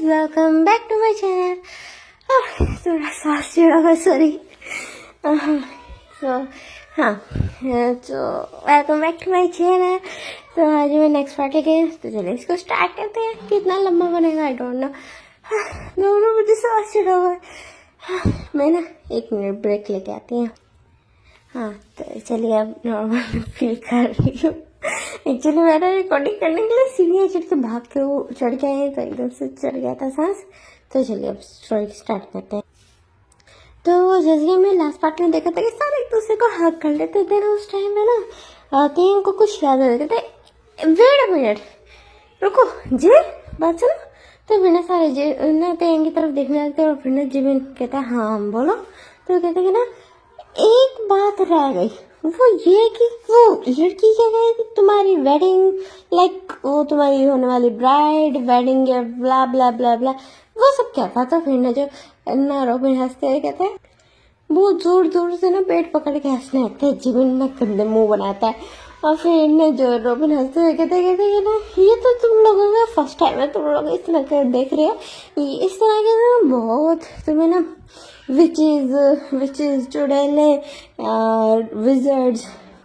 Welcome back to my channel. थोड़ा सांस चढ़ा हुआ, सॉरी। तो welcome back to my channel. तो आज मैं नेक्स्ट पार्ट लेके, तो चलिए इसको स्टार्ट करते हैं। कितना लंबा बनेगा आई डोंट नो। दोनों मुझे सांस चढ़ा हुआ है। मैं ना 1 मिनट ब्रेक लेके आती हूँ। तो चलिए अब नॉर्मल फील कर रही हूँ। एक्चुअली मैंने रिकॉर्डिंग करने के लिए सीढ़ियाँ चढ़ के भाग के वो चढ़ के आए, तो एकदम से चढ़ गया था सांस। तो चलिए अब स्टोरी स्टार्ट करते हैं। तो जैसे कि मैं लास्ट पार्ट में देखा था कि सारे एक दूसरे को हग कर लेते थे ना उस टाइम में ना, तेन को कुछ याद आ रहे थे। वेट अ मिनट, रुको जी, बात सुनो। तो फिर ना सारे जी ना तेन की तरफ देखने लगते और फिर ना जिमिन कहता है हाँ बोलो। तो कहते कि ना एक बात रह गई, वो ये कि वो लड़की क्या कहे कि तुम्हारी वेडिंग, लाइक वो तुम्हारी होने वाली ब्राइड वेडिंग या ब्ला ब्ला ब्ला ब्ला, वो सब क्या था। तो फिर ना जो ना रोबिन हंसते हुए कहते हैं, बहुत जोर जोर से ना पेट पकड़ के हंसने लगते हैं। जिमिन ना गंदे मुंह बनाता है और फिर ना जो रोबिन हंसते हुए कहते ना ये तो तुम लोगों का फर्स्ट टाइम है, तुम लोग इस तरह के देख रहे हो, इस तरह के ना बहुत तुम्हें ना विचेज चुड़ैले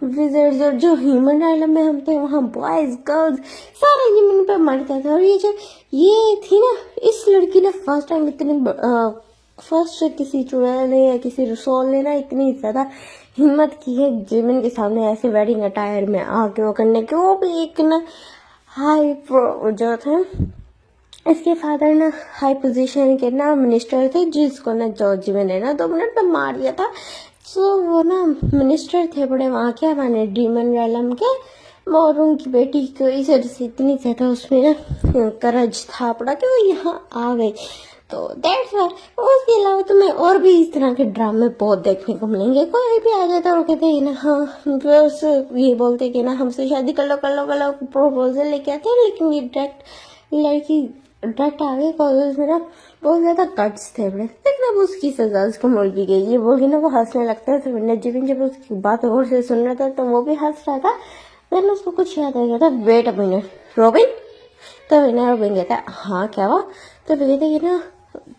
विजर्ड्स और जो ह्यूमन आइलम में हम थे वहाँ बॉयज गर्ल्स सारे जिमिन पे मरते थे। और ये थी ना इस लड़की ने फर्स्ट टाइम इतनी फर्स्ट किसी चुड़ैल ने या किसी रसोल ने ना इतनी ज़्यादा हिम्मत की है जिमिन के सामने ऐसे वेडिंग अटायर में आके वो करने के, वो भी एक ना हाई प्रो जो थे, इसके फादर ना हाई पोजीशन के ना मिनिस्टर थे, जिसको ना जो जिमिन ने ना 2 मिनट में मार दिया था। तो वो ना मिनिस्टर थे बड़े वहाँ के हमारे डीमन रैलम के, और उनकी बेटी को इस वजह से इतनी ज़्यादा उसमें ना करज था पड़ा कि वो यहाँ आ गई। तो दैट्स व्हाई। उसके अलावा तुम्हें और भी इस तरह के ड्रामे बहुत देखने को मिलेंगे। कोई भी आ जाता है और कहते हैं ना हाँ, बस ये बोलते कि ना हमसे शादी कर लो प्रपोजल लेके आते हैं, लेकिन ये लड़की डायरेक्ट आ गई कॉलेज में ना, बहुत ज़्यादा कट्स थे बड़े, लेकिन अब उसकी सजा उसको मिल भी गई। ये बोल के ना वो हंसने लगता है। तो जिमिन जब उसकी बात और से सुन रहा था तो वो भी हंस रहा था। फिर उसको कुछ याद आ गया था, वेट अ मिनट रोबिन। तो रोबिन कहता है हाँ क्या हुआ। तो फिर कहते कि ना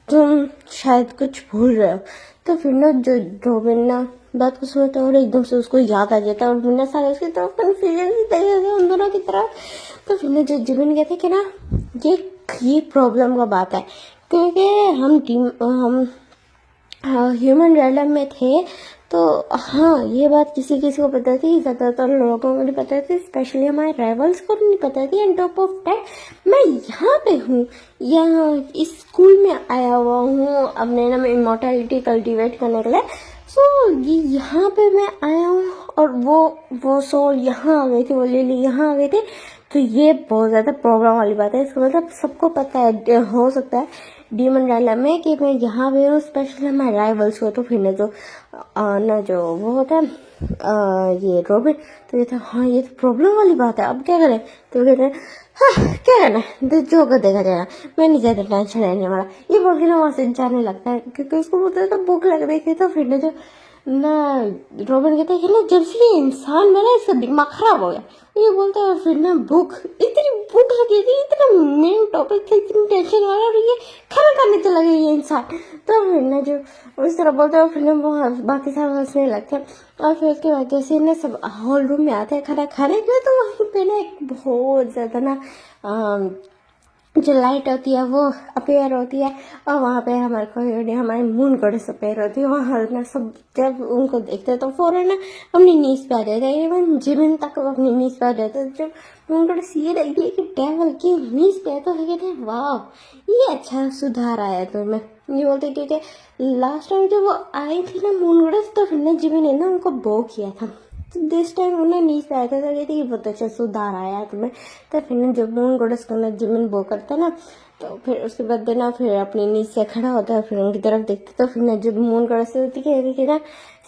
तुम शायद कुछ भूल रहे हो। तो फिर ना जो रोबिन ना बात को सुनता है और एकदम से उसको याद आ जाता है और फिर ना सारे उसकी तरफ कन्फ्यूजन ही उन दोनों की तरफ। तो फिर ना जो जिमिन कहते कि ना ये प्रॉब्लम का बात है, क्योंकि हम ह्यूमन रैलम में थे। तो हाँ ये बात किसी किसी को पता थी, ज़्यादातर लोगों को नहीं पता थी, स्पेशली हमारे राइवल्स को नहीं पता थी। एंड टॉप ऑफ दैट मैं यहाँ पे हूँ, यहाँ इस स्कूल में आया हुआ हूँ अपने ना इमॉर्टैलिटी कल्टीवेट करने के लिए। सो ये यहाँ पे मैं आया हूँ और वो सोल यहाँ आ गई थी, वो लिली यहाँ आ गई थी। तो ये बहुत ज़्यादा प्रॉब्लम वाली बात है। इसका मतलब सबको पता है, हो सकता है डीमन रैलम में कि मैं यहाँ पे हूँ, स्पेशली हमारे राइवल्स को। तो फिर ना जो वो होता है ये रोबिन, तो कहते हैं हाँ ये तो प्रॉब्लम वाली बात है, अब क्या करें। तो कहते हैं हाँ क्या करना है, तो जो होगा देखा जाएगा, मैं नहीं ज़्यादा टेंशन लेने वाला। ये बोल के ना वहाँ से जाने लगता है, क्योंकि उसको बोलते हैं तो भूख लग रही थी। तो फिर ना रोबिन कहते हैं कि ना जब से ये इंसान बना इसका दिमाग खराब हो गया, ये बोलता है। फिर ना इतनी भूख लगी थी, इतना मेन टॉपिक था, इतनी टेंशन वाला, और ये खाना खाने चला गया ये इंसान। तो फिर ना जो उस तरह बोलते हैं, फिर ना वो बाकी सब हंसने लगते हैं। और फिर उसके बाद जैसे ना सब हॉल रूम में आते हैं खाना खाने के लिए, तो वहीं पे ना एक बहुत ज़्यादा ना जो लाइट होती है वो अपेयर होती है, और वहाँ पे हमारे मून गॉडेस अपेयर होती है। वहाँ ना सब जब उनको देखते हैं तो फौरन ना अपनी नीज पे आ जाते हैं। इवन जिमिन तक अपनी नीज पे आ जाते हैं। जब मून गॉडेस ये देखती है कि डेविल की नीज पे है, तो कहते हैं वाह ये अच्छा सुधार आया है तुम्हें। ये बोलते क्योंकि लास्ट टाइम जब वो आई थी ना मून गॉडेस, तो फिर ना जिमिन ने ना उनको बो किया था। तो दिस टाइम उन्हें नीच पे आया था, तो कहती कि बहुत अच्छा सुधार आया है तुम्हें। तो फिर जब मून गॉडेस को ना जिमिन बो करता ना, तो फिर उसके बाद ना फिर अपनी नीच से खड़ा होता है, फिर उनकी तरफ देखते। तो फिर ना जब मून गॉडेस होती है ना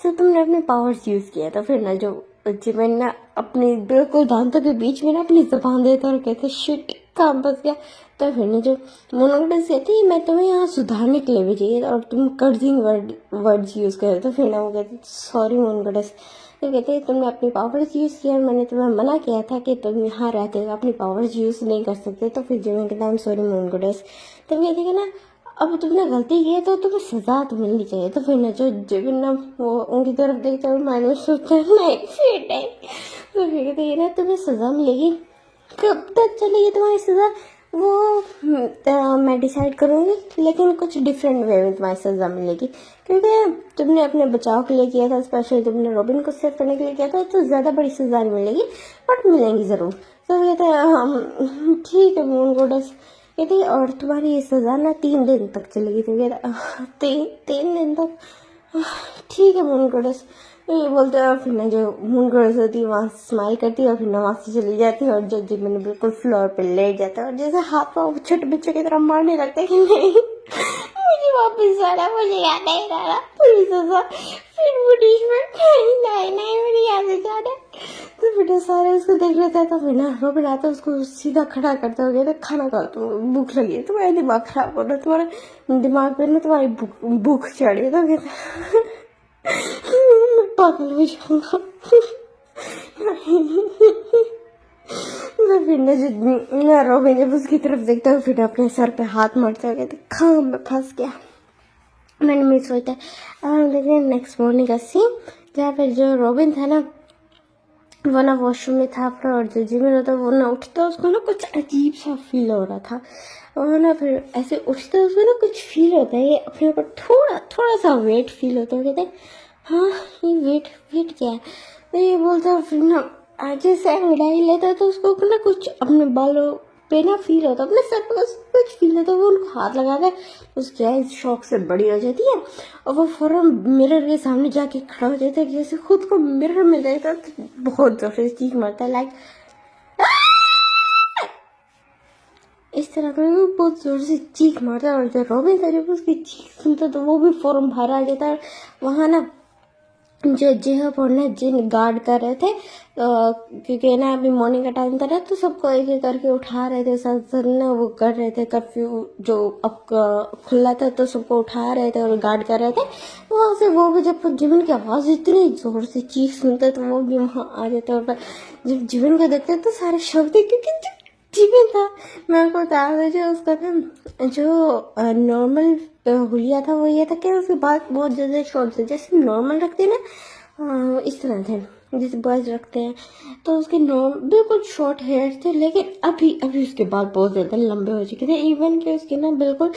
सो तुमने अपने पावर्स यूज़ किया। तो फिर ना जो जिमिन ना अपनी बिल्कुल दांतों के बीच में ना अपनी जबान देता और कहते शिट काम बच गया। तो फिर ना जो मून गॉडेस कहती मैं तुम्हें यहाँ सुधारने के लिए भी चाहिए और तुम कर्जिंग वर्ड्स यूज़ करे। तो फिर ना वो कहते सॉरी मून गॉडेस, तो कहते हैं तुमने अपनी पावर्स यूज़ किया, मैंने तुम्हें मना किया था कि तुम यहाँ रहते हो अपनी पावर्स यूज़ नहीं कर सकते। तो फिर जिमिन कहता है I am sorry moon goddess. तो कहते हैं ना अब तुमने गलती की है तो तुम्हें सजा तो मिलनी चाहिए। तो फिर ना जो जिमिन ना वो उनकी तरफ देखता है, माइंड में सोचता है नहीं फिट है। तो फिर कहते हैं ना तुम्हें सजा मिलेगी, कब तक चलेगी तुम्हारी सजा वो मैं डिसाइड करूँगी, लेकिन कुछ डिफरेंट वे में तुम्हारी सजा मिलेगी, क्योंकि तुमने अपने बचाव के लिए किया था, स्पेशली तुमने रॉबिन को सेव करने के लिए किया था, तो ज़्यादा बड़ी सजा नहीं मिलेगी बट मिलेंगी ज़रूर। तो कहते हैं ठीक है मून गॉडेस। कहते हैं और तुम्हारी ये सजा ना 3 दिन तक चलेगी। तो कहते तीन दिन तक ठीक है मून गॉडेस। ये बोलते हैं और फिर ना जो मून गॉडेस होती है वहाँ स्माइल करती है और फिर ना वहाँ से चली जाती है और जो जिमिन बिल्कुल फ्लोर पे लेट जाता है और जैसे हाथ पाँव छोटे बच्चों की तरह मारने लगते हैं कि नहीं मुझे वापस जाना, मुझे याद नहीं रहा पूरी सजा, फिर पनिशमेंट नहीं नहीं मुझे याद नहीं जाना। तो फिर सारे उसको देख रहे थे। तो फिर ना रॉबिन आता उसको सीधा खड़ा करते हो गया तो खाना खाओ, तुम भूख लगी है, तुम्हारा दिमाग खराब हो रहा है, तुम्हारे दिमाग पे ना तुम्हारी भूख चढ़ी। तो कहते मैं पागल हो जाऊंगा। तो फिर ना रॉबिन जब उसकी तरफ देखता है फिर अपने सर पे हाथ मारते हो गया तो खां में फंस गया। मैंने मिस होता है। लेकिन नेक्स्ट मॉर्निंग का सीन जहाँ पर जो रॉबिन था ना वो ना वॉशरूम में था फिर, और जो जिमिन होता वो ना उठता उसको ना कुछ अजीब सा फील हो रहा था। और ना फिर ऐसे उठता उसको ना कुछ फील होता है, ये अपने ऊपर थोड़ा सा वेट फील होता है। कहते हैं हाँ ये वेट क्या है। तो ये बोलता है फिर ना जैसे अंगड़ाई लेता है तो उसको ना कुछ अपने बालों पे ना फील होता है, अपने सर पे कुछ फील होता है। वो उनको हाथ लगाता है, उसकी आइज शौक से बड़ी हो जाती है और वो फौरन मिरर के सामने जाके खड़ा हो जाता है। जैसे खुद को मिरर में देखता है तो बहुत जोर से चीख मारता है, लाइक इस तरह का वो बहुत जोर से चीख मारता है। और जो रॉबिन था जब उसकी चीख सुनता तो वो भी फौरन बाहर आ जाता है। वहाँ ना जो जेहब और ना जिन गार्ड कर रहे थे क्योंकि ना अभी मॉर्निंग का टाइम था ना, तो सबको एक एक करके उठा रहे थे, साथ ना वो कर रहे थे कर्फ्यू जो अब खुला था तो सबको उठा रहे थे और गार्ड कर रहे थे। वहाँ से वो भी जब जिमिन की आवाज़ इतनी जोर से चीख सुनते तो वो भी वहाँ आ जाते और जब जिमिन को देखते तो सारे शौक थे क्योंकि जिमिन था। मैं आपको बता रहा जो उसका ना जो नॉर्मल हुलिया था वो ये था कि उसके बाद बहुत ज़्यादा शॉर्ट थे, जैसे नॉर्मल रखते हैं ना इस तरह थे जैसे बॉयज रखते हैं, तो उसके बिल्कुल शॉर्ट हेयर थे। लेकिन अभी उसके बाद बहुत ज़्यादा लंबे हो चुके थे, इवन कि उसके ना बिल्कुल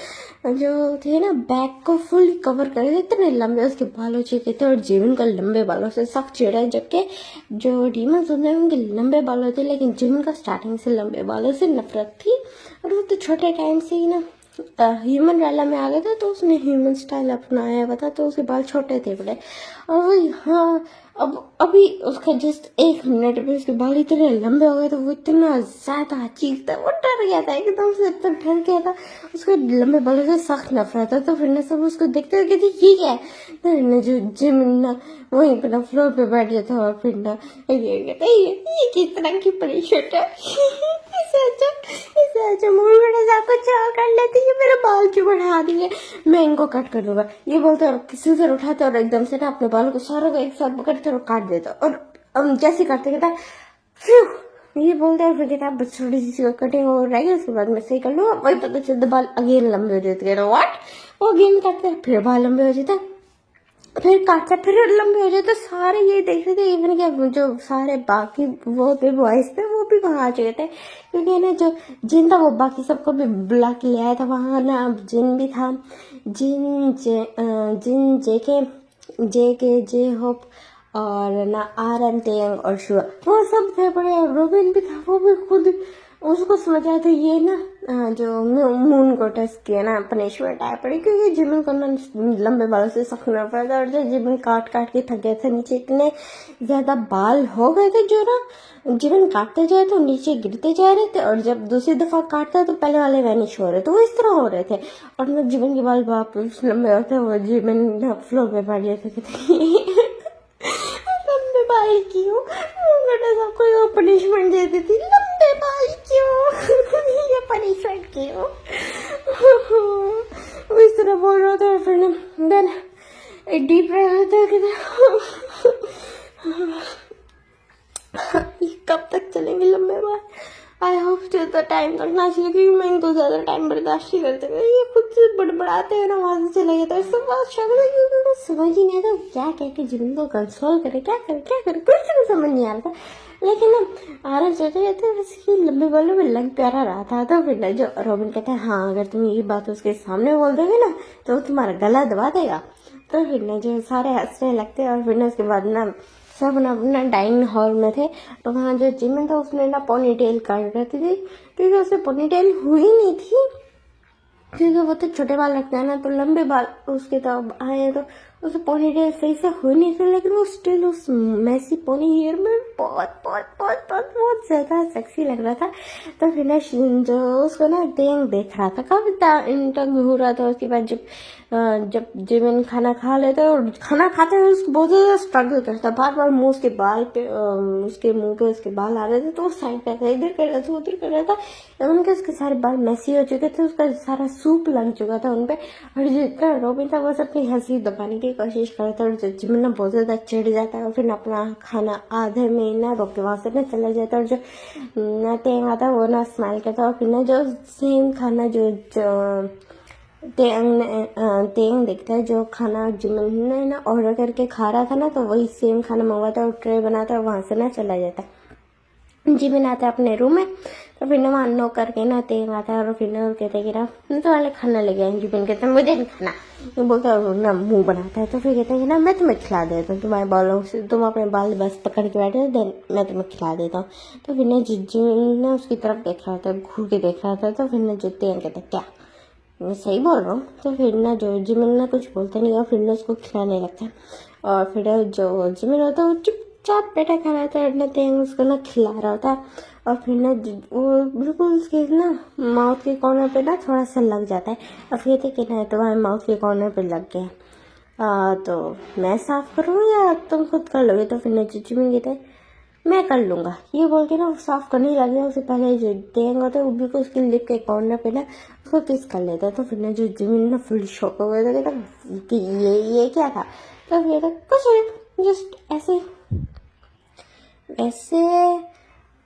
जो थे ना बैक को फुल कवर कर रहे थे, इतने लंबे उसके बाल हो चुके थे। और जिमिन का लंबे बालों से सख्त चिड़ा है, जबकि जो डीमंस होते हैं उनके लंबे बाल होते हैं, लेकिन जिमिन का स्टार्टिंग से लंबे बालों से नफरत थी। और वो तो छोटे टाइम से ही ना ह्यूमन वाला में आ गया था तो उसने ह्यूमन स्टाइल अपनाया हुआ था, तो उसके बाल छोटे थे बड़े। और वो हाँ अभी उसका जस्ट 1 मिनट में उसके बाल इतने लंबे हो गए तो वो इतना ज़्यादा चीखता, वो डर गया था एकदम से, इतना डर गया था, उसके लंबे बालों से सख्त नफरत था। तो फिर ना सब उसको देखते हुए कहते ये क्या है। तो ना जो जिमिन ना वहीं पर ना फ्लोर पे बैठ जाता और फिर ना ये कहता ये किस तरह की परेशान है। इससे अच्छा मूवी बड़ा सा कुछ और कर लेती है, मेरे बाल क्यों बढ़ा दिए, मैं इनको कट कर दूंगा। ये बोलते और किसी से उठाते और एकदम से ना अपने बालों को सारों को एक साथ पकड़ते और काट देता। और जैसे काटते कहता फिर ये बोलते हैं फिर कहता बस थोड़ी सी कटिंग हो रही है उसके बाद मैं सही कर लूँगा। वही पता चलता बाल अगेन लंबे हो जाते, कहता व्हाट, वो अगेन काटते हैं फिर बाल लंबे हो जाते, फिर काटता फिर लंबे हो जाते। सारे ये देख रहे थे, इवन क्या जो सारे बाकी वो थे बॉयज थे वो भी वहाँ आ चुके थे, क्योंकि ना जो जिन था वो बाकी सबको भी बुला के ले आया था। वहाँ ना जिन भी था, जिन जे होप और ना आरन टेंग और शुआ वो सब थे बड़े। और रोबिन भी था, वो भी खुद उसको समझ आया था ये ना जो मून को टेस्ट किया ना पनिशमेंट आया पड़ी, क्योंकि जिमिन को ना लंबे बालों से सखना पड़ा था। और जो जिमिन काट के थक गए थे, नीचे इतने ज़्यादा बाल हो गए थे जो ना जिमिन काटते जाए तो नीचे गिरते जा रहे थे, और जब दूसरी दफ़ा काटता तो पहले वाले वैनिश हो रहे थे, वो इस तरह हो रहे थे। और ना जिमिन के बाल वापस लंबे होते वो जिमिन फ्लोर पे बैठ जाते थे लंबे बाल क्यों, सबको पनिशमेंट दे देती, लंबे बाल क्यों ये पनिशमेंट क्यों वो इस तरह बोल रहा था। फिर देन एक डीप ब्रेथ होता है ये कब तक चलेंगे लंबे बाल? आई होप ज़्यादा टाइम तक ना चले, क्योंकि मैं इनको ज़्यादा टाइम बर्दाश्त नहीं करते। ये खुद से बड़बड़ाते हैं ना, वहाँ से चले जाता है। सब बात शक्ल है, क्योंकि उनको समझ ही नहीं आता क्या कह के जीवन को कंसोल करे, क्या करे कुछ भी समझ नहीं आ रहा था। लेकिन ना आराम सोचे जाते हैं, वैसे ही लंबे बालों में लग प्यारा रहा था। तो फिर ना जो रॉबिन कहता है, हाँ अगर तुम ये बात उसके सामने बोल दोगे ना तो वो तुम्हारा गला दबा देगा। तो फिर ना जो सारे हंसने लगते हैं। और फिर ना उसके बाद ना सब ना अपना डाइनिंग हॉल में थे। तो वहाँ जो जिमिन था उसने ना पोनी टेल काट रखी थी, क्योंकि उसे पोनी टेल हुई नहीं थी, क्योंकि वो तो छोटे बाल रखता है ना, तो लंबे बाल उसके तो अब आए, तो उसे पोनी टेल सही से हो नहीं थी। लेकिन वो स्टिल उस मैसी पोनी हेयर में बहुत बहुत बहुत बहुत बहुत ज़्यादा सेक्सी लग रहा था। तो फिर ना जो उसको ना देख रहा था, काफी इंटंग हो रहा था। उसके बाद जब जिमिन खाना खा लेता और खाना खाते हुए उसको बहुत ज़्यादा स्ट्रगल करता, बार बार मुंह उसके बाल पे उसके मुंह पे उसके बाल आ रहे थे, तो वो साइड पे था, इधर कर रहा था उधर कर रहा था। उनके उसके सारे बाल मैसी हो चुके थे, उसका सारा सूप लग चुका था उनपे। और जितना रॉबिन था वो अपनी हंसी दबाने की कोशिश कर रहा था, और जिमिन ना बहुत ज़्यादा चिढ़ जाता है और फिर अपना खाना आधे में ना रोक के वहाँ से ना चला जाता है। और जो ना तेंग आता वो ना स्माइल करता, और फिर ना जो सेम खाना जो तेंग देखता है, जो खाना जिमिन ने ना ऑर्डर करके खा रहा था ना, तो वही सेम खाना मंगवाता है और ट्रे बनाता है, वहाँ से ना चला जाता है। जिमिन आता है अपने रूम में। तो फिर ना वहाँ नॉक करके ना तेंग आता है, और फिर ना कहते हैं कि ना तो वाले खाना ले गए। जिमिन कहते हैं मुझे नहीं खाना, वो बोलता है ना मुंह बनाता है। तो फिर कहते हैं कि ना मैं तुम्हें खिला देता हूँ, तुम्हारे बालों से तुम अपने बाल बस पकड़ के बैठे देन मैं तुम्हें खिला देता हूँ। तो फिर ना जिमिन ना उसकी तरफ देख रहा था, घूर के देख रहा था। तो फिर ना जो तेंग कहता है क्या मैं सही बोल रहा हूँ? तो फिर ना जो जिमिन ना कुछ बोलता नहीं, और फिर ना उसको खिलाने लगता है। और फिर जो जिमिन होता है वो चुपचाप बैठा खा रहा था, और ना तेंग उसको ना खिला रहा था। और फिर ना वो बिल्कुल उसके ना माउथ के कॉर्नर पे ना थोड़ा सा लग जाता है, और फिर कहते कि ना तुम्हारे माउथ के कॉर्नर पे लग गया, तो मैं साफ करूँ या तुम खुद कर लोगे? तो फिर ना जिमिन कहते हैं मैं कर लूँगा। ये बोल के ना वो साफ करने लग गया। उससे पहले जो तेंग होता है वो बिल्कुल उसके लिप के कॉर्नर पे ना उसको किस कर लेता है। तो फिर ना जो जिमिन ना फुल शॉक हो गया था, कहता कि ये क्या था? तो फिर कुछ नहीं, जस्ट ऐसे वैसे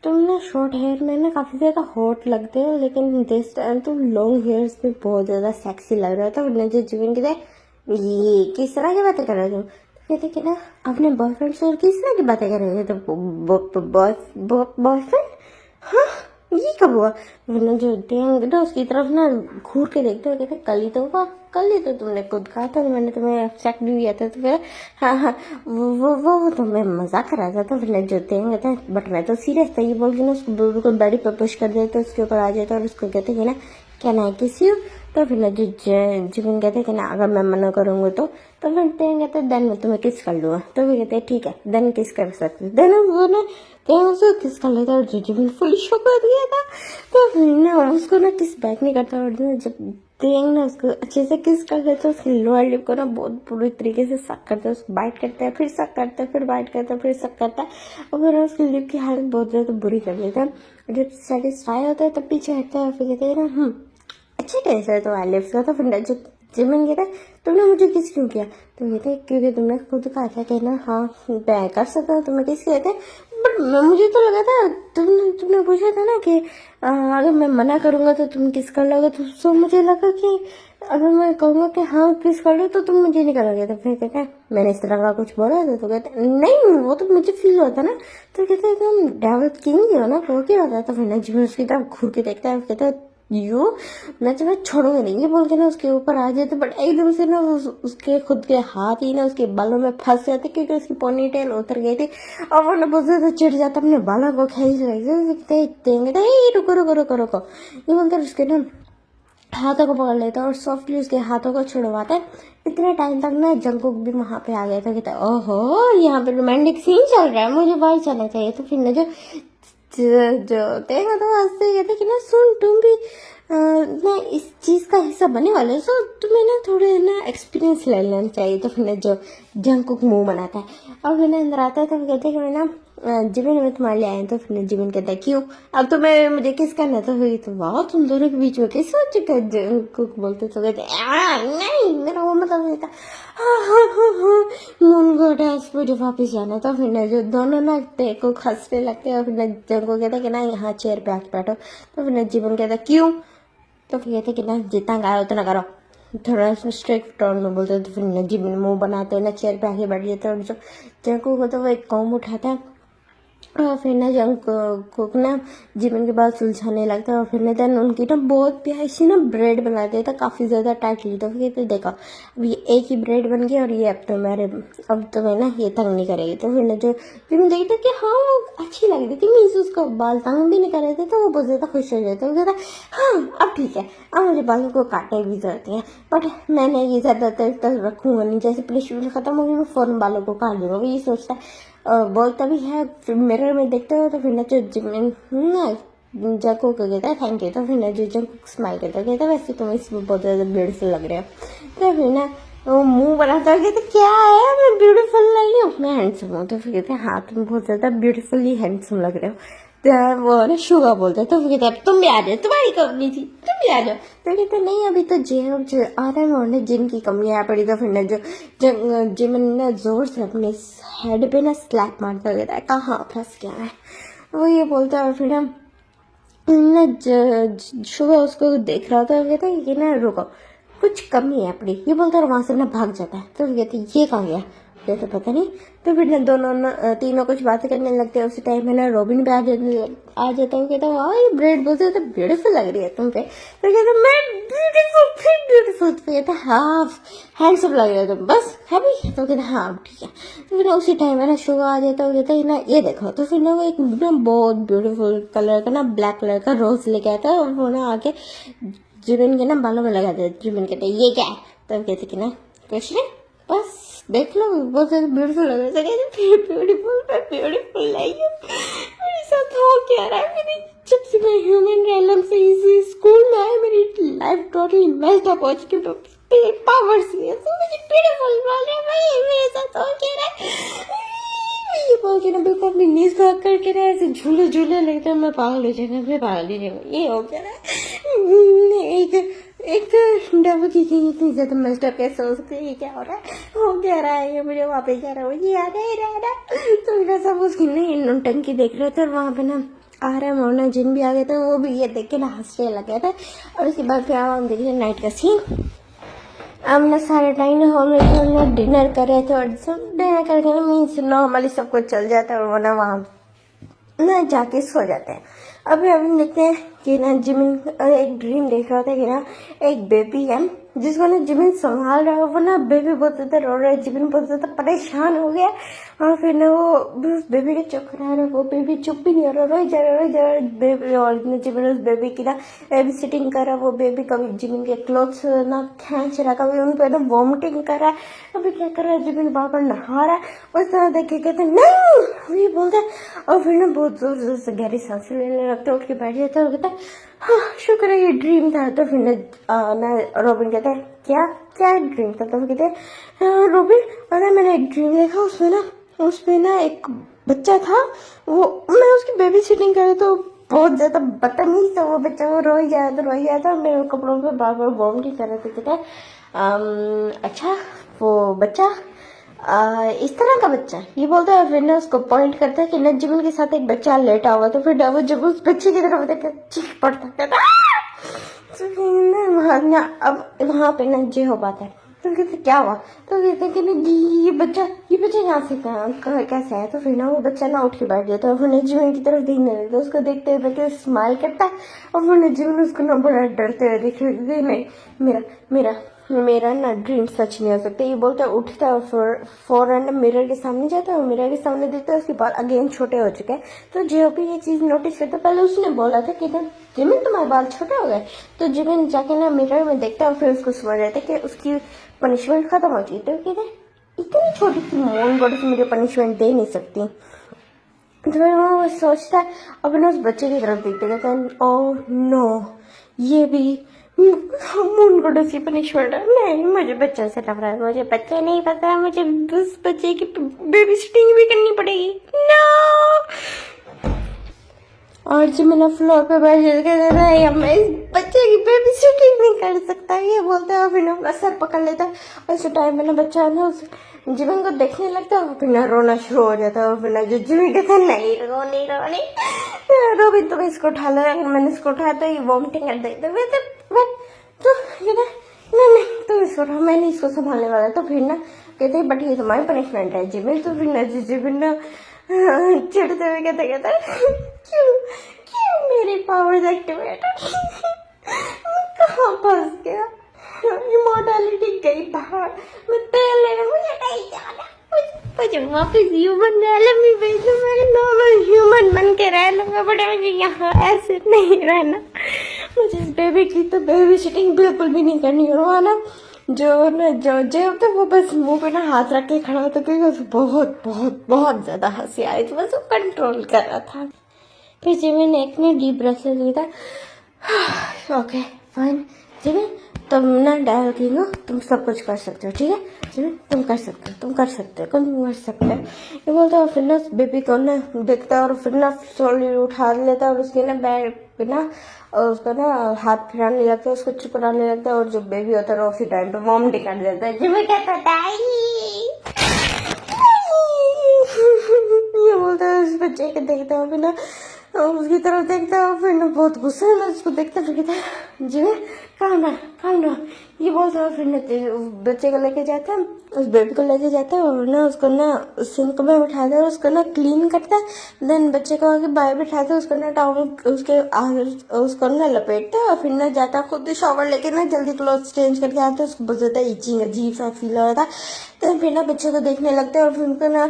तुम ना शॉर्ट हेयर में ना काफ़ी ज़्यादा हॉट लगते हो, लेकिन दिस टाइम तुम लॉन्ग हेयर्स में बहुत ज़्यादा सेक्सी लग रहा था। फिर ना जो जिमिन कहते ये किस तरह की बातें कर रहे हो? कहते कि ना अपने बॉयफ्रेंड से और किस तरह की बातें कर रहे थे? तो बॉयफ्रेंड? हाँ ये कब हुआ? वरना जो देंगे ना उसकी तरफ ना घूर के देखते हो, कहते कल ही तो हुआ, कल ही तो तुमने खुद कहा था, मैंने तुम्हें चेक भी दिया था। तो फिर हाँ वो तो मैं मजाक कर रहा था। तो फिर ना जो देंगे था, बट मैं तो सीरियस था। ये बोल के ना उसको बिल्कुल बेडी पे पुश कर देते, उसके ऊपर आ जाता, और उसको कहते कि ना क्या ना किसी हो। तो फिर ना जो जिमिन कहते कि ना अगर मैं मना करूँगा तो फिर तेंग कहते देन मैं तुम्हें किस कर लूँगा। तो फिर कहते ठीक है देन किस कर सकते, देन वो ना तेंग उसको किस कर लेता, और जो जिमिन फुल शॉक हो गया था। तो फिर ना उसको ना किस बैक नहीं करता, और ना जब तेंग ना उसको अच्छे से किस कर देता है, उसकी लोअर लिप को ना बहुत बुरी तरीके से सक करता है, उसको बाइट करता है, फिर सक करता है, फिर बाइट करता है, फिर सक करता है, और फिर उसकी लिप की हालत बहुत ज़्यादा बुरी कर देता है। जब सेटिस्फाई होता है तब पीछे हटता है, फिर कहते हैं ना अच्छे टेस्ट है तो लिप्स का। तो फिर जो जिमिन कहता है तुमने मुझे किस क्यों किया? तो कहते हैं क्योंकि तुमने खुद कहा था कि ना हाँ मैं कर सकता हूँ, तुम्हें किस कहते हैं। बट मुझे तो लगा था तुमने पूछा था ना कि अगर मैं मना करूँगा तो तुम किस कर लोगे। तो सो मुझे लगा कि अगर मैं कहूँगा कि हाँ किस कर लो तो तुम मुझे नहीं करोगे। तो फिर कहते हैं मैंने इस तरह का कुछ बोला था? तो कहते हैं नहीं वो तो मुझे फील होता ना। तो कहते हैं तुम डेविल किंग ही हो ना, वो क्या होता है? तो फिर ना जिमिन उसकी तरफ घूर के देखता है, कहता है मैं तुम्हें छोड़ूंगा नहीं, ये बोल के ना उसके ऊपर आ जाते। बट एकदम से ना उसके खुद के हाथ ही ना उसके बालों में फंस जाते, क्योंकि उसकी पोनी टेल उतर गई थी, और वो ना बहुत ज्यादा चिढ़ जाता, अपने बालों को खींच लगते। रुको रुको रुको रुको ये बोलकर उसके ना हाथों को पकड़ लेता है और सॉफ्टली उसके हाथों को छुड़वाता है। इतने टाइम तक ना जंगकुक भी वहां पे आ गया था। कहता है ओहो यहाँ पे रोमांटिक सीन चल रहा है, मुझे वही चलना चाहिए। तो फिर ना जो तेगा तो हंसते कहते कि ना सुन तुम भी ना इस चीज़ का हिस्सा बनने वाले हो, सो तुम्हें ना थोड़े ना एक्सपीरियंस ले लेना चाहिए। तो फिर ना जो जंगकुक मुंह बनाता है और फिर ना अंदर आता है, तो कहते हैं कि ना जिमिन मैं तुम्हारे लिए आया तो फिर जिमिन कहता है क्यों, अब तो मैं मुझे किस करना था हुई तो वाह तुम दोनों के बीच में किस हो चुका है। कुक बोलते तो कहते नहीं मेरा वो मतलब नहीं था। मून को डांस मुझे वापस जाना था। फिर ना जो दोनों ना कुक हंसने लगते हैं और फिर ना जंको कहता कि ना यहाँ चेयर पे आके बैठो। तो फिर ना जिमिन कहता क्यों, तो फिर कहते कि ना जितना गाया उतना करो, थोड़ा स्ट्रिक्ट टोन में बोलते हैं। तो फिर न जिमिन मुंह बनाते हैं ना चेयर पे आके बैठ जाते हैं और जो जंको को तो वो एक कॉम उठाता है और फिर ना जंग को ना जिमिन के बाल सुलझाने लगता है और फिर ना देन उनकी ना बहुत प्यारी सी ना ब्रेड बना देता है काफ़ी ज़्यादा टाइटली। तो फिर तो देखो अब ये एक ही ब्रेड बन गई और ये अब तो मैं ना ये तंग नहीं करेगी। तो फिर ना जो जिमिन देखता कि हाँ वो अच्छी लग रही थी, मीन्स उसको बाल तंग भी नहीं कर रहे थे तो वो बहुत ज़्यादा खुश हो जाता है। वो कहता हाँ अब ठीक है, अब मुझे बालों को काटने की ज़रूरत है बट मैंने ये ज़्यादातर तक रखूँगा नहीं, जैसे प्लेस्मेंट खत्म होगी मैं फ़ौरन बालों को काट दूँगा। वो ये सोचता है बोलता भी है। फिर मिरर में देखते हो तो फिर ना जो जिमिन ना जंको को कहता है थैंक यू। तो फिर ना जो जंको स्माइल करता है कहता है वैसे तुम इसमें बहुत ज़्यादा ब्यूटीफुल लग रहे हो। तो फिर ना वो मुंह बनाता है कहते क्या है मैं ब्यूटीफुल नहीं हूँ मैं हैंडसम हूँ। तो फिर कहते हैं हाँ तुम बहुत ज़्यादा ब्यूटीफुली हैंडसम लग रहे हो। तो वो ना शुगा बोलता है। तो फिर कहता है तुम भी आ जाओ, तुम्हारी कंपनी थी तुम भी आ जाओ। तो कहते नहीं अभी तो आ रहा है और जिनकी कमी आ पड़ी। तो फिर ना जो जिमिन ना जोर से अपने हेड पे ना स्लैप मारता रहता है कहाँ फंस गया है वो ये बोलता है। और फिर ना शुगा उसको देख रहा था, कहता है ये ना रुको कुछ कमी है अपनी, ये बोलता है वहां से ना भाग जाता है। तो कहते ये कहाँ गया ये तो पता नहीं। तो फिर ना दोनों ना तीनों कुछ बातें करने लगते हैं। उसी टाइम में ना रॉबिन पे आ जाता है। कहता है ये ब्रेड बहुत ज़्यादा ब्यूटीफुल लग रही है तुम पे। तो कहता मैं ब्यूटीफुल फिर ब्यूटीफुल। तो कहता हाँ हैंडसम लग रहे हो तुम बस हैप्पी। तो कहता हाँ ठीक है। तो फिर उसी टाइम में ना शुगर आ जाता है। कहता है ना ये देखो। तो फिर ना वो एक ना बहुत ब्यूटीफुल कलर का ना ब्लैक कलर का रोज लेके आता है और वो ना आके जिमिन के ना बालों में लगा देता है। जिमिन कहते ये क्या है। तो कहते कि ना कुछ नहीं बस देख लो बहुत ज़्यादा ब्यूटीफुल लग रहा है। ब्यूटीफुल नहीं है मेरे साथ हो क्या रहा है। मेरी जब से मैं ह्यूमन रैलम से इसी स्कूल में आई मेरी लाइफ टोटली मेस्ड अप हो चुकी है पावर्स में। तो मुझे ब्यूटीफुल बोल रहे भाई मेरे साथ हो क्या रहा है। ये बोल के ना बिल्कुल अपनी नीज भाग करके ना ऐसे झूले झूले लगता है मैं पागल हो जाऊंगा मैं पागल हो जाऊंगा। ये हो क्या रहा है। एक डब की इतनी ज्यादा मस्ट अप कैसे हो सकती है। ये क्या हो रहा है हो क्या रहा है। ये मुझे वहाँ पे क्या रहा है ये आ रहा है। तो मेरा सब उसकी नहीं नौटंकी देख रहे थे और वहाँ पे ना आ रहा है मोना जिन भी आ गए थे वो भी ये देख के ना हंसने लगे थे। और उसके बाद फिर हम देख रहे नाइट का सीन। हम ना सारे टाइम हॉल में डिनर कर रहे थे और सब डिनर करके ना मीन्स नॉर्मली सब कुछ चल जाता है और वो ना वहाँ ना जाके सो जाते हैं। अभी हम देखते हैं कि ना जिमिन एक ड्रीम देख रहा था कि ना एक बेबी है जिसको ना जिमिन संभाल रहा है। वो ना बेबी बहुत ज़्यादा रो रहा है। जिमिन बहुत ज़्यादा परेशान हो गया और फिर ना वो उस बेबी के चक्कर आ रहा है। वो बेबी चुप भी नहीं हो रहा रोई जा रहा बेबी। और जिमिन उस बेबी की ना बेबी सिटिंग कर रहा है। वो बेबी कभी जिमिन के क्लोथ्स ना खींच रहा कभी उन पर ना वॉमिटिंग कर रहा है। अभी क्या कर रहा है जिमिन बार बार नहा रहा है। उस तरह देख के कहते नहीं ये बोलता है और फिर ना बहुत जोर जोर से गहरी सांसें लेने लगता है। उठ के बैठ जाता है और कहता है हाँ शुक्र है ये ड्रीम था। तो फिर ना रॉबिन कहता है क्या क्या ड्रीम था। तो कहते हैं रॉबिन अरे मैंने एक ड्रीम देखा उसमें ना एक बच्चा था वो मैं उसकी बेबी सिटिंग कर रही तो बहुत ज्यादा बदतमीज था वो बच्चा। वो रोई जाया था मेरे कपड़ों पे बार बार वॉमिटिंग कर रहे थे। कहता है अच्छा वो बच्चा इस तरह का बच्चा ये बोलता है। फिर ना उसको पॉइंट करता है कि ना जिमिन के साथ एक बच्चा लेटा हुआ। तो फिर वो जब उस बच्चे की तरफ देखकर चीख पड़ता कहता तो अब वहाँ पे ना जे हो पाता है। तो कहते क्या हुआ। तो कहते कि ना ये बच्चा यहाँ से कैसे आया। तो फिर ना वो बच्चा ना उठ के बैठ जाता है और फिर जिमिन की तरफ देखने लगता है। उसको देखते हुए बच्चा स्माइल करता है और फिर जिमिन उसको ना बड़ा डरते हुए देख रहे नहीं मेरा ना ड्रीम सच नहीं हो सकता। ये बोलता है उठता है और फौरन मिरर के सामने जाता है और मिरर के सामने देखता है उसके बाल अगेन छोटे हो चुके हैं। तो जेओपी ये चीज़ नोटिस करता है। पहले उसने बोला था कि जिमिन तुम्हारे बाल छोटे हो गए। तो जिमिन जाके ना मिरर में देखता है और फिर उसको समझ आता है कि उसकी पनिशमेंट खत्म हो चुकी। तो कहते इतनी छोटी सी मोन बड़ी से मुझे पनिशमेंट दे नहीं सकती। तो फिर वो सोचता है और फिर उस बच्चे की तरफ देखते कहते हैं ओह नो ये भी उनको डसी पनिशमेंट है। नहीं, मुझे बच्चों से नफरत, मुझे बच्चे नहीं पता, मुझे उस बच्चे की बेबी सिटिंग भी करनी पड़ेगी। नो। और जो मैंने फ्लोर पे बैठ के रहा मैं इस बच्चे की बेबी सिटिंग नहीं कर सकता, ये बोलता है। फिर अपना सर पकड़ लेता है। और उस टाइम मैंने बच्चा है ना, उस जीवन को देखने लगता है, फिर ना रोना शुरू हो जाता है। फिर ना जो जीवन कहता है नहीं रो नहीं रो नहीं रो भी, तो इसको उठा लो। मैंने इसको उठाया तो ये वॉमिटिंग कर देते तो कहते नहीं नहीं तुम इसको उठाओ, मैं नहीं इसको संभालने वाला। तो फिर ना कहते बट ये तुम्हारी पनिशमेंट है जीवन। तो फिर ना जीवन ना चिढ़ते हुए कहते क्यों क्यों मेरी पावर्स एक्टिवेट मैं कहाँ फंस गया, इमोर्टैलिटी गई बाहर, मैं तेल लेने मुझे नहीं जाना, मुझे वापस ह्यूमन रियलम में भेजो, मैं नॉर्मल ह्यूमन बन के रह लूंगा, बट मुझे यहाँ ऐसे नहीं रहना। मुझे इस बेबी की तो बेबी सिटिंग बिल्कुल भी नहीं करनी। और ना जो तो वो बस मुंह पे ना हाथ रख के खड़ा होता, क्योंकि उसको बहुत बहुत बहुत ज्यादा हंसी आ रही थी, बस वो कंट्रोल कर रहा था। फिर जिमिन एक ने डीप ब्रेथ ले लिया था। ओके फाइन जिमिन, तुम ना डायल किंग हो, तुम सब कुछ कर सकते हो, ठीक है जिमिन, तुम कर सकते हो, तुम कर सकते हो, तुम कर सकते हो। ये बोलता है। फिर ना बेबी को ना देखता है और फिर ना स्लोली उठा लेता है और उसके ना बैग पे ना और उसका ना हाथ फिराने लगता है, उसको चुपराने लगता है। और जो बेबी होता है उसी टाइम पे वॉमिटिंग कर देता है। जिमिन कहता है ये बोलता है। उस बच्चे को देखता है, फिर ना उसकी तरफ देखता है, फिर ना बहुत गुस्सा है, उसको देखता है, फिर कहता है जिमिन काम डाउन ये बोलता है। फिर ना बच्चे को लेके जाता है, उस बेबी को लेके जाता है और ना उसको ना सिंक में बिठाता है और उसको ना क्लीन करता है। देन बच्चे को आगे बाहर बिठाता है, उसको ना टावल उसके उसको ना लपेटता है और फिर ना जाता है खुद शॉवर लेके ना जल्दी क्लोथ चेंज करके आता है। उसको बहुत ज़्यादा इचिंग अजीब सा फील हो रहा था। तो फिर ना बच्चे को देखने लगता है और फिर उनको ना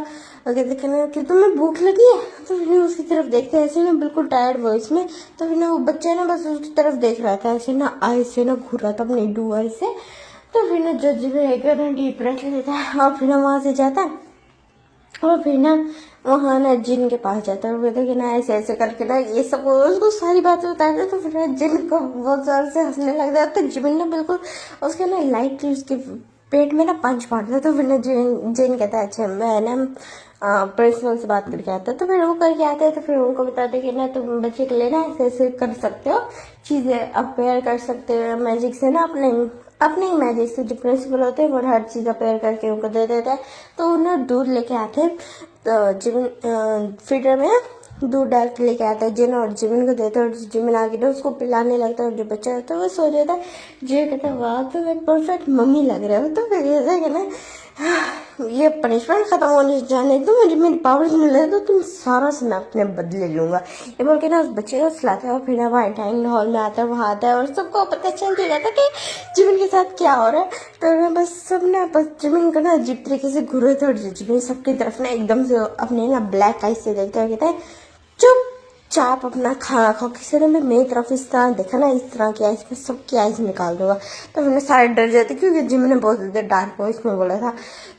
कहना कि तुम्हें भूख लगी है। तो फिर उसकी तरफ देखते हैं ऐसे ना बिल्कुल टायर्ड वॉइस में। तो फिर ना वो बच्चा ना बस उसकी तरफ देख रहा था, ऐसे ना आई से ना घूर रहा था अपने डू आई से। तो फिर ना जज भी एक डीप ब्रेथ लेता है और फिर ना वहाँ से जाता है और फिर ना वहाँ ना जिन के पास जाता है और कहते कि ना ऐसे ऐसे करके ना ये सब उसको सारी बातें बताते हैं। तो फिर ना जिन को बहुत जोर से हंसने लग जाता है। तो जिन ना बिल्कुल उसके ना लाइट उसके पेट में ना पंच मारता है। तो फिर ना जिन कहता है अच्छा मैं ना प्रिंसिपल से बात करके आता है। तो फिर वो करके आते हैं। तो फिर उनको बताते कि ना तुम बच्चे के लिए ना ऐसे ऐसे कर सकते हो, चीज़ें अपेयर कर सकते हो मैजिक से ना, अपने ही मैजिक से। जो प्रिंसिपल होते हैं वो हर चीज़ अपेयर करके उनको दे देते हैं। तो वो ना दूध लेके आते हैं, तो जिमिन फीडर में दूध डाल के लेके आता है जिन और जिमिन को देता है और जिमिन आगे ना उसको पिलाने लगता है और जो बच्चा होता है वो सो जाता है। जो कहता है वाह तुम एक परफेक्ट मम्मी लग रहे हो। तो फिर ऐसा है ना ये पनिशमेंट खत्म होने जाने दो, मुझे मेरी पावर्स मिले तो तुम सारा से मैं अपने बदले लूंगा। ये बोल के ना उस बच्चे को सुलाता है और फिर ना वहाँ डाइनिंग हॉल में आता है, वहाँ आता है और सबको पता चल जाता है कि जिमिन के साथ क्या हो रहा है। तो ना बस सब ना बस जिमिन को ना अजीब तरीके से घूरे थे और जिमिन सबकी तरफ ना एकदम से अपने ना ब्लैक आइज से देखते हुए कहता है चुप चाप अपना खाना खाओ। किसी ने मेरी तरफ इस तरह देखा ना, इस तरह की आइज में सबकी आइज निकाल दूंगा। तो फिर सारे डर जाते क्योंकि जिमिन ने बहुत ज़्यादा डार्क वॉइस में बोला था।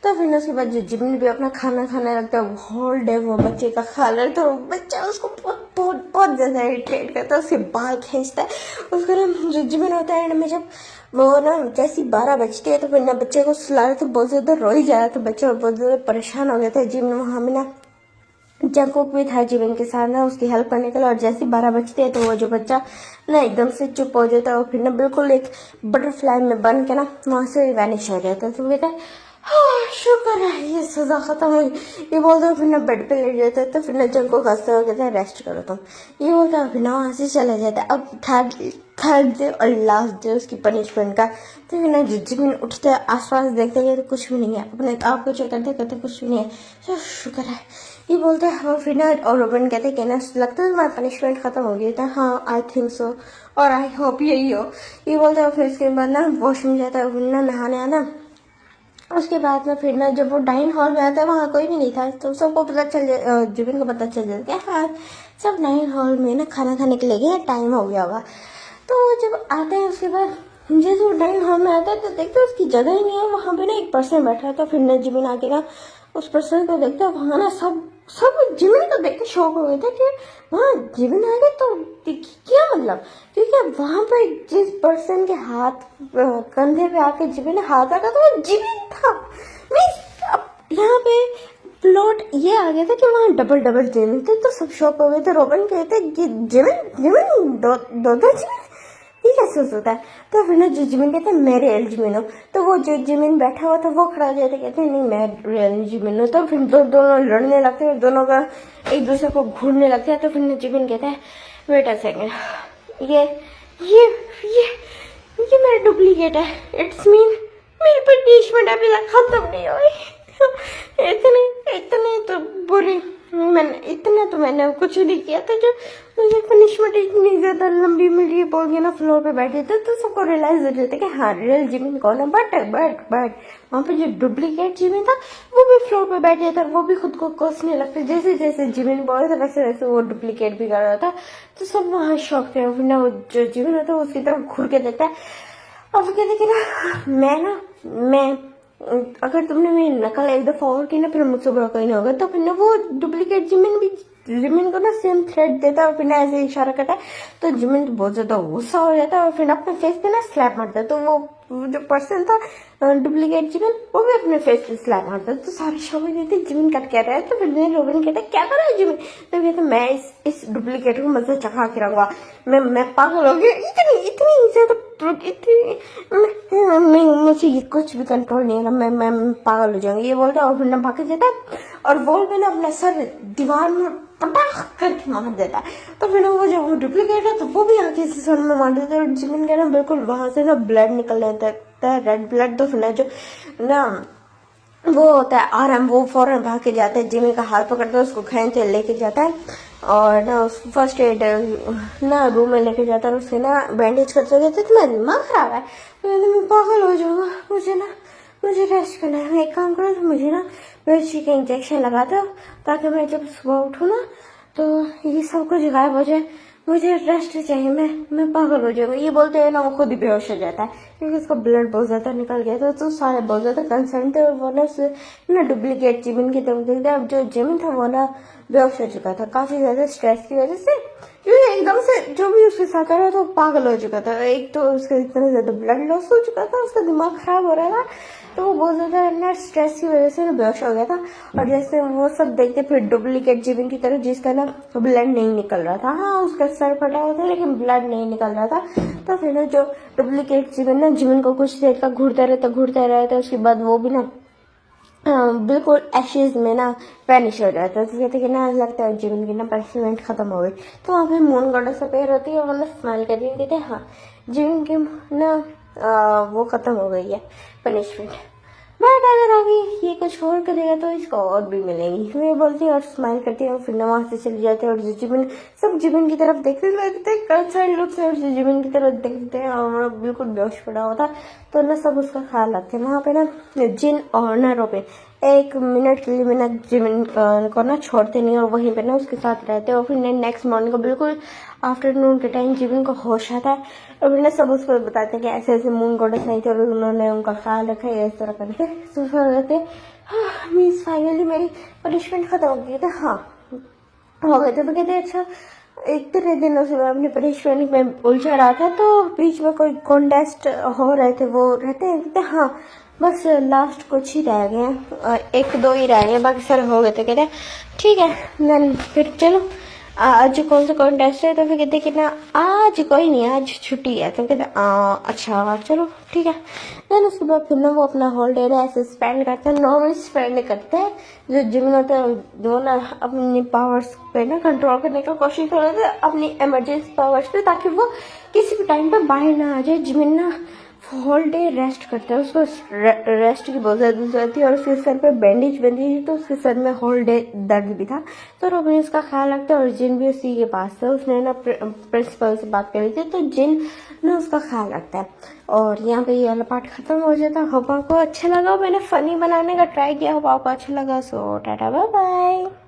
तो फिर उसके बाद जो जिमिन भी अपना खाना खाने लगता है, होल डे वो बच्चे का खा रहा है। तो बच्चा उसको बहुत बहुत बहुत ज़्यादा इरिटेट करता है, उसके बाल खींचता है। उसका ना जो जिमिन होता है में जब वो ना जैसी 12 बजती है तो फिर ना बच्चे को सुला रहे तो बहुत ज़्यादा रो ही जा रहा था। बच्चा बहुत ज़्यादा परेशान हो गया था। जिमिन वहाँ में ना जंकुक भी था जिमिन के साथ ना उसकी हेल्प करने के लिए। और जैसे 12 बजते हैं तो वो जो बच्चा ना एकदम से चुप हो जाता है और फिर ना बिल्कुल एक बटरफ्लाई में बन के ना वहाँ से वैनिश हो जाता है। तो कहता है शुक्र है ये सजा खत्म हुई। ये बोलता है फिर ना बेड पे लेट जाता है। तो फिर ना जंकुक हंसते हुए कहता है रेस्ट करो तुम। ये बोलता है फिर ना वहाँ से चला जाता है। अब थर्ड डे और लास्ट डे उसकी पनिशमेंट का। तो फिर ना जिमिन उठते आसपास देखते हैं तो कुछ भी नहीं है, अपने आप को चेक करते करते कुछ भी नहीं है। तो शुक्र है ये बोलते हैं। और फिर ना और रोबिन कहते हैं कि ना लगता है तुम्हारा पनिशमेंट खत्म हो गया था। हाँ आई थिंक सो और आई होप यही हो। ये बोलते हैं। फिर इसके बाद ना वॉशरूम जाता है, फिर ना नहाने आना। उसके बाद में फिर ना जब वो डाइनिंग हॉल में आता है वहाँ कोई भी नहीं था। तो सबको पता चल जिमिन को पता चल जाता है हाँ सब डाइनिंग हॉल में ना खाना खाने के लिए गए, टाइम हो गया होगा। तो जब आते हैं उसके बाद जैसे वो डाइनिंग हॉल में आता है तो देखते हैं उसकी जगह ही नहीं है, वहाँ पे ना एक पर्सन बैठा है। तो फिर ना जिमिन आके ना उस पर्सन को देखते वहाँ ना सब सब जिमिन को देख के शॉक हो गए थे कि वहाँ जिमिन आ गए तो क्या मतलब, क्योंकि वहाँ पे जिस पर्सन के हाथ कंधे पे आके जिमिन हाथ रखा तो वो जिमिन था। मीन्स अब यहाँ पे प्लॉट ये आ गया था कि वहाँ डबल डबल जिमिन थे, तो सब शॉक हो गए थे। रोबन कहते कि जिमिन जिमिन दो जिमिन ये कैसे हो सकता है। तो फिर ना जो जिमिन कहते हैं मैं रियल जिमिन हूँ, तो वो जो जिमिन बैठा हुआ था वो खड़ा हो जाता, कहते हैं नहीं मैं रियल जिमिन हूँ। तो फिर दोनों लड़ने लगते हैं, दोनों का एक दूसरे को घूरने लगते हैं। तो फिर ना जिमिन कहता है वेट अ सेकेंड, ये ये ये ये मेरा डुप्लीकेट है, इट्स मीन मेरी पनिशमेंट अभी तक खत्म नहीं हुई। इतने तो बुरी मैंने कुछ नहीं किया था जो मुझे पनिशमेंट इतनी ज्यादा लंबी मिली। बोल के ना फ्लोर पे बैठे थे तो सबको रियलाइज हो जाता कि हाँ रियल जिमिन कौन है। बट वहाँ पे जो डुप्लीकेट जिमिन था वो भी फ्लोर पे बैठे था, वो भी खुद को कोसने लगते। जैसे जैसे जिमिन बोल था वैसे वैसे वो डुप्लीकेट भी कर रहा था। तो सब वहाँ शौक थे। फिर ना वो जो जिमिन होता है उसकी तरफ घूर के देखता है और वो कहते कि ना मैं अगर तुमने मेरी नकल एक दफा और की ना फिर मुझसे बुरा कोई नहीं होगा। तो फिर ना वो डुप्लीकेट जिमिन को ना सेम थ्रेड देता है और फिर ना ऐसे इशारा करता है। तो जिमिन बहुत ज्यादा गुस्सा हो जाता है और फिर अपने फेस पे ना स्लैप मारता है। तो वो जो पर्सन था डुप्लीकेट जिमिन वो भी अपने फेस पे स्लैप मारता है। तो सारे शो में देते जिमिन कट कह रहा है। तो फिर रोबिन कहता है क्या कर रहा है जिमिन। तो कहते मैं इस डुप्लीकेट को मजा चखा के रखूंगा, मैं पागल हो गया। इतनी ज्यादा मुझे ये कुछ भी कंट्रोल नहीं है ना, मैं पागल हो जाऊंगी ये बोलता है। और फिर ना भाग जाता है और वॉल पे ना अपना सर दीवार में पटाख करके मार देता है। तो फिर वो जो डुप्लीकेट है तो वो भी आके सर में मार देता है और जिमिन का ना बिल्कुल वहां से ना ब्लड निकल जाता है, रेड ब्लड। तो फिर ना जो ना वो होता है आराम, वो फौरन भाग के जाता है, जिमिन का हाथ पकड़ता है, उसको खींच लेके जाता है और ना उस फर्स्ट एड ना रूम में लेके जाता है और उससे ना बैंडेज करते कहते तुम्हारा दिमाग खराब है। तो मैं पागल हो जाऊंगा, मुझे रेस्ट करना है। एक काम करो तो मुझे ना मिर्ची का इंजेक्शन लगा दो ताकि मैं जब सुबह उठूँ ना तो ये सब कुछ गायब हो जाए, मुझे रेस्ट चाहिए, मैं पागल हो जाऊंगा। ये बोलते हैं ना वो खुद ही बेहोश हो जाता है क्योंकि उसका ब्लड बहुत ज्यादा निकल गया था। तो सारे बहुत ज्यादा कंसर्न थे और वो ना डुप्लीकेट जिमिन की तरफ देखते। अब जो जिमिन था वो ना बेहोश हो चुका था काफी ज्यादा स्ट्रेस की वजह से, क्योंकि एकदम से जो भी उसके साथ आ रहा था वो पागल हो चुका था। एक तो उसका इतना ज्यादा ब्लड लॉस हो चुका था, उसका दिमाग खराब हो रहा था, तो वो बहुत ज्यादा ना स्ट्रेस की वजह से ना बेहोश हो गया था। और जैसे वो सब देखते फिर डुप्लीकेट जिमिन की तरफ जिसका ना ब्लड नहीं निकल रहा था, हाँ उसका सर फटा हुआ था लेकिन ब्लड नहीं निकल रहा था। तो फिर ना जो डुप्लीकेट जिमिन को कुछ देर तक घूरता रहता उसके बाद वो भी ना बिल्कुल एशेज में ना वैनिश हो जाता है। तो कहते कि ना लगता है जिमिन की ना पनिशमेंट खत्म हो गई। तो वहाँ पे मून गॉडेस अपेयर होती है और मतलब स्माइल कर रही कहते हाँ जिमिन की ना वो खत्म हो गई है पनिशमेंट। बट अगर अभी ये कुछ और करेगा तो इसको और भी मिलेगी, मैं बोलती हूँ और स्माइल करती हूँ। फिर ना वहाँ से चले जाते हैं और जिमिन सब जिमिन की तरफ देखते लगते हैं कल साइड लोग से और जिमिन की तरफ देखते हैं और बिल्कुल बेहोश पड़ा हुआ था। तो ना सब उसका ख्याल रखते हैं। वहाँ पे ना जिन और ना रोबिन एक मिनट के लिए भी ना जिमिन को ना छोड़ते नहीं और वहीं पे ना उसके साथ रहते हैं। और फिर नेक्स्ट मॉर्निंग को बिल्कुल आफ्टरनून के टाइम जिमिन को होश आता है और फिर ना सब उसको बताते हैं कि ऐसे ऐसे मून गॉडेस नहीं थे और उन्होंने उनका ख्याल रखा है इस तरह करके। तो फिर कहते हाँ मीन्स फाइनली मेरी पनिशमेंट खत्म हो गई थी। हाँ हो गए थे। तो कहते अच्छा इतने दिनों से मैं अपनी पनिशमेंट में उलझा रहा था तो बीच में कोई कॉन्टेस्ट हो रहे थे वो रहते हैं। कहते हाँ बस लास्ट कुछ ही रह गए, एक दो ही रह गए, बाकी सारे हो गए थे। कहते ठीक है देन फिर चलो आज कौन सा कॉन्टेस्ट है। तो फिर कहते कि ना आज कोई नहीं, आज छुट्टी है। तो कहते अच्छा चलो ठीक है। देन उसके बाद फिर ना वो अपना हॉलीडे ना ऐसे स्पेंड करते हैं, नॉर्मल स्पेंड करते हैं। जो जिमिन होता है वो ना अपनी पावर्स पे ना कंट्रोल करने का कोशिश कर रहे थे, अपनी इमरजेंसी पावर्स पे, ताकि वो किसी भी टाइम पे बाहर ना आ जाए। जिमिन ना होल डे रेस्ट करता है, उसको रेस्ट की बहुत ज्यादा जरूरत थी और उसके सर पे बैंडेज बंधी थी तो उसके सर में होल डे दर्द भी था। तो रोबिन उसका ख्याल रखता है और जिन भी उसी के पास था, उसने ना प्रिंसिपल से बात करी थी तो जिन ना उसका ख्याल रखता है। और यहाँ पे ये वाला पार्ट खत्म हो जाता है। होप आपको अच्छा लगा, मैंने फनी बनाने का ट्राई किया, होप आपको अच्छा लगा। सो टाटा बाय बाय।